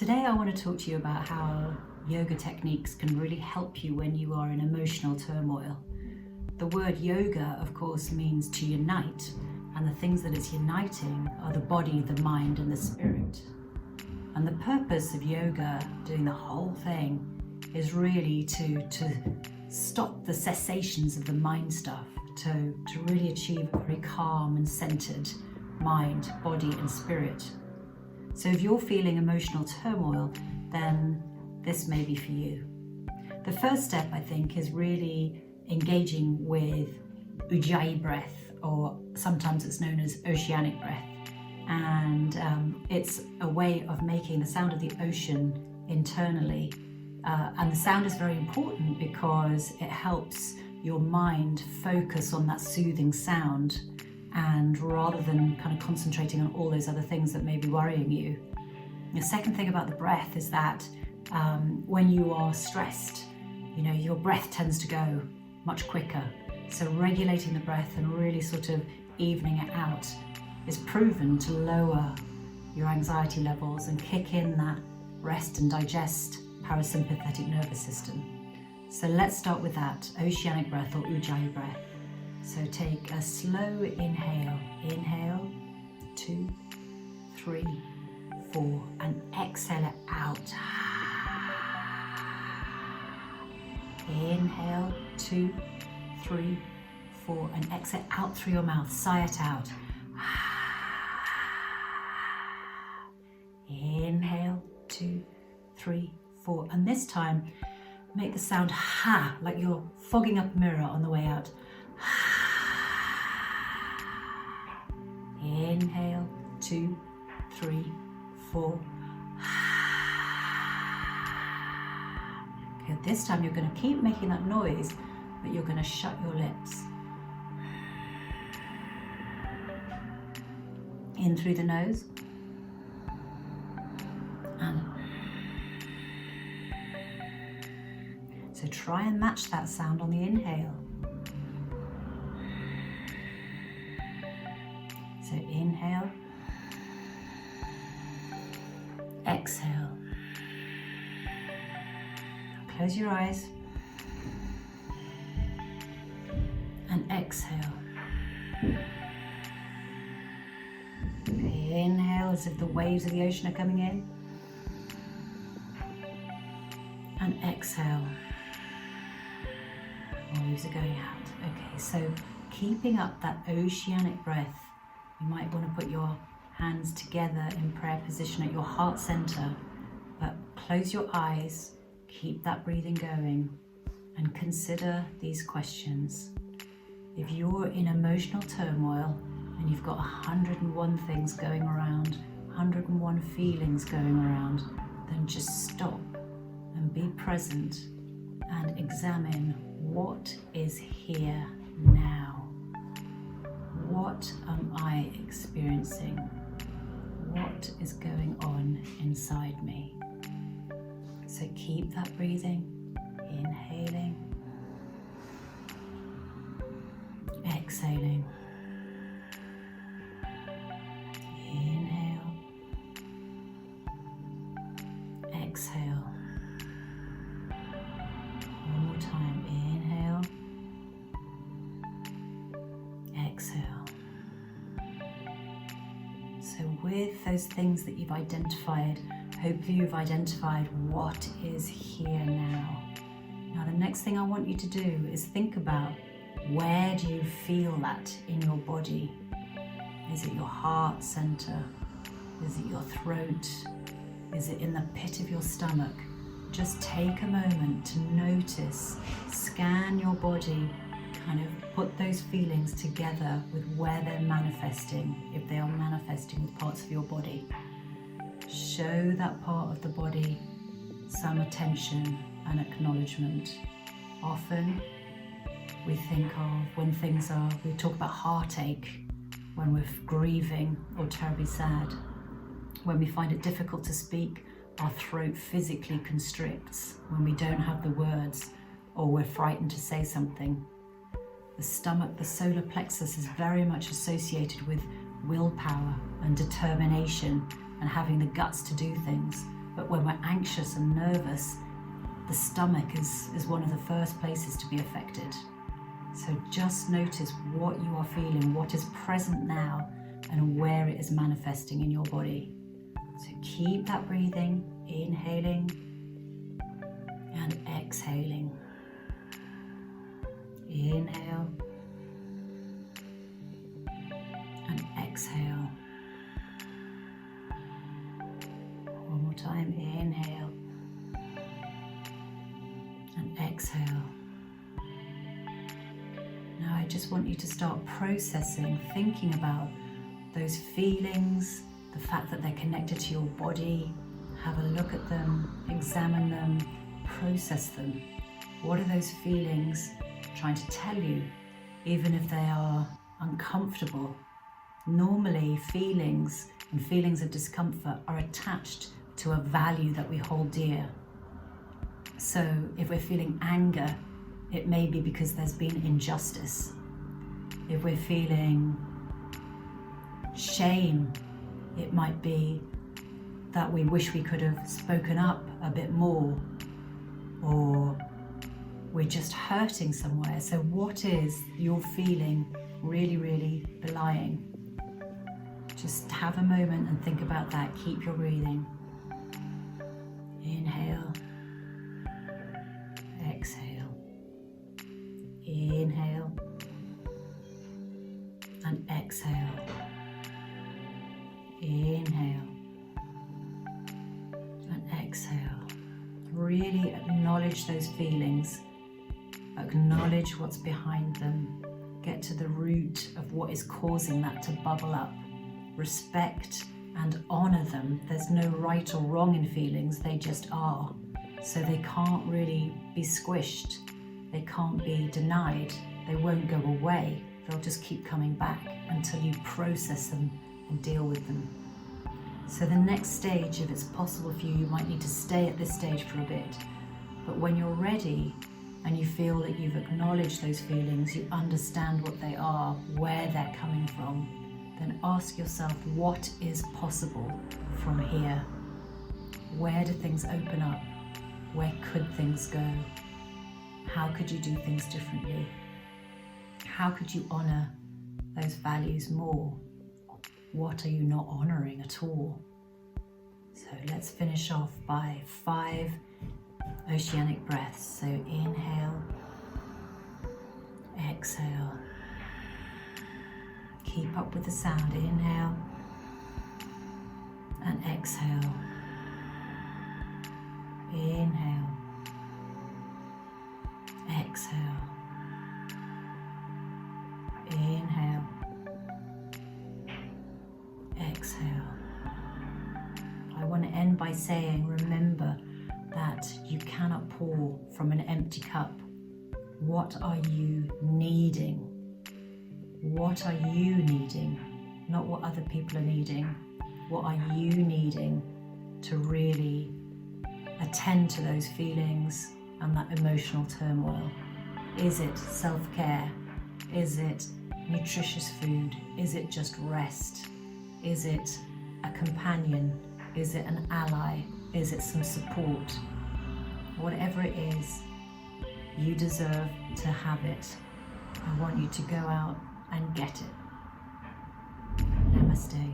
Today I want to talk to you about how yoga techniques can really help you when you are in emotional turmoil. The word yoga, of course, means to unite, and the things that it's uniting are the body, the mind, and the spirit. And the purpose of yoga, doing the whole thing, is really to stop the cessations of the mind stuff, to really achieve a very calm and centered mind, body, and spirit. So if you're feeling emotional turmoil, then this may be for you. The first step, I think, is really engaging with ujjayi breath, or sometimes it's known as oceanic breath. And it's a way of making the sound of the ocean internally. And the sound is very important because it helps your mind focus on that soothing sound, and rather than kind of concentrating on all those other things that may be worrying you. The second thing about the breath is that when you are stressed, your breath tends to go much quicker. So regulating the breath and really sort of evening it out is proven to lower your anxiety levels and kick in that rest and digest parasympathetic nervous system. So let's start with that, oceanic breath or ujjayi breath. So take a slow inhale, 2, 3, 4, and exhale it out. Inhale, 2, 3, 4, and exhale out through your mouth, sigh it out. Inhale, 2, 3, 4, and this time make the sound ha, like you're fogging up a mirror on the way out. Inhale, 2, 3, 4. Okay, this time you're going to keep making that noise, but you're going to shut your lips. In through the nose. And so try and match that sound on the inhale. So inhale, exhale, close your eyes, and exhale. Inhale as if the waves of the ocean are coming in, and exhale, waves are going out. Okay, so keeping up that oceanic breath. You might want to put your hands together in prayer position at your heart center, but close your eyes, keep that breathing going, and consider these questions. If you're in emotional turmoil and you've got 101 things going around, 101 feelings going around, then just stop and be present and examine what is here now. What am I experiencing? What is going on inside me? So keep that breathing, inhaling, exhaling, inhale, exhale. One more time, inhale, exhale. So with those things that you've identified, hopefully you've identified what is here now. Now the next thing I want you to do is think about, where do you feel that in your body? Is it your heart center? Is it your throat? Is it in the pit of your stomach? Just take a moment to notice, scan your body, kind of put those feelings together with where they're manifesting, if they are manifesting with parts of your body. Show that part of the body some attention and acknowledgement. Often we think of we talk about heartache when we're grieving or terribly sad. When we find it difficult to speak, our throat physically constricts when we don't have the words or we're frightened to say something. The stomach, the solar plexus, is very much associated with willpower and determination and having the guts to do things. But when we're anxious and nervous, the stomach is one of the first places to be affected. So just notice what you are feeling, what is present now, and where it is manifesting in your body. So keep that breathing, inhaling and exhaling. Inhale and exhale. One more time, inhale and exhale. Now I just want you to start processing, thinking about those feelings, the fact that they're connected to your body. Have a look at them, examine them, process them. What are those feelings trying to tell you, even if they are uncomfortable? Normally, feelings and feelings of discomfort are attached to a value that we hold dear. So if we're feeling anger, it may be because there's been injustice. If we're feeling shame, it might be that we wish we could have spoken up a bit more, or we're just hurting somewhere. So what is your feeling really, really belying? Just have a moment and think about that. Keep your breathing. Inhale, exhale, inhale and exhale, inhale and exhale. Really acknowledge those feelings, acknowledge what's behind them, get to the root of what is causing that to bubble up. Respect and honor them. There's no right or wrong in feelings, they just are. So they can't really be squished, they can't be denied, they won't go away, they'll just keep coming back until you process them and deal with them. So the next stage, if it's possible for you, you might need to stay at this stage for a bit. But when you're ready and you feel that you've acknowledged those feelings, you understand what they are, where they're coming from, then ask yourself, what is possible from here? Where do things open up? Where could things go? How could you do things differently? How could you honor those values more? What are you not honoring at all? So let's finish off by 5 oceanic breaths. So inhale, exhale. Keep up with the sound. Inhale and exhale. Inhale, exhale, inhale, exhale. I want to end by saying, remember that you cannot pour from an empty cup. What are you needing? What are you needing? Not what other people are needing. What are you needing to really attend to those feelings and that emotional turmoil? Is it self-care? Is it nutritious food? Is it just rest? Is it a companion? Is it an ally? Is it some support? Whatever it is, you deserve to have it. I want you to go out and get it. Namaste.